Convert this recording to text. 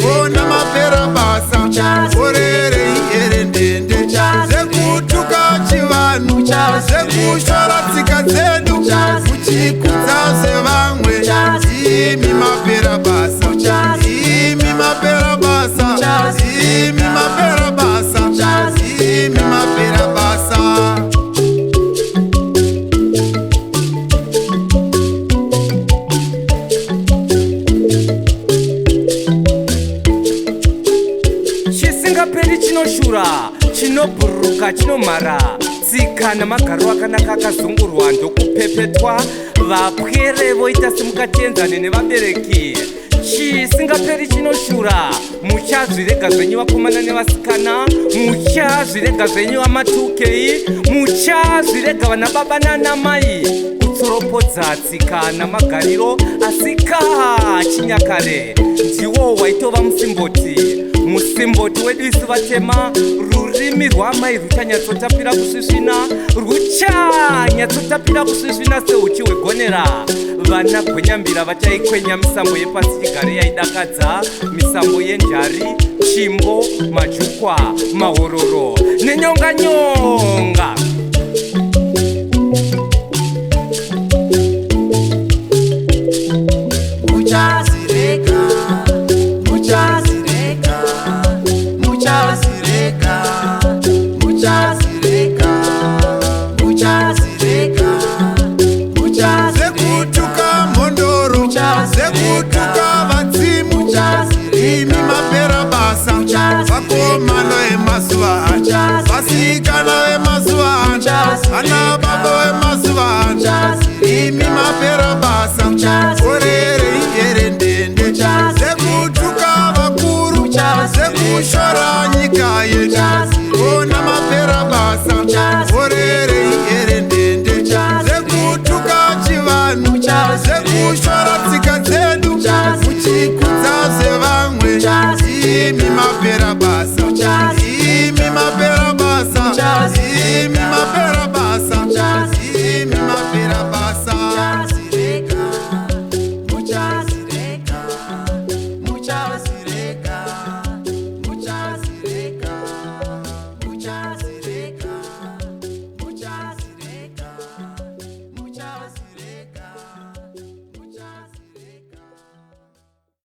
ona mapera basa orere ierendende zvekutuka chivanhu zvekushora tsika dzedu kuchikudza zvevamwe imi mapera basa imi mapera basa imi mapera basa imi mapera basa. Chisingaperi chinoshura, chinobhuruka, chinomhara, tsika namagariro akanaka akazungurwa ndokupepetwa, vapwere voita semukatenzane nevabereki. Chisingaperi chinoshura, muchazvirega zvenyu vakomana nevasikana, muchazvirega zvenyu vama2K, muchazvirega vana baba nana mai, kutsoropodza tsika namagariro asika chinyakare. Ndiwo waitova musimboti wedu isi vatema, rurimi rwamai ruchanyatsotapira kusvisvina, ruchanyatsotapira kusvisvina seuchi hwegonera. Vana gwenyambira vachaikwenya misambo yepasi chigare yaidakadza, misambo yenjari, chimbo, majukwa, mahororo nenyonganyonga. Vasikana vemazuva ano, vana baba vemazuva ano, imi mapera basa orere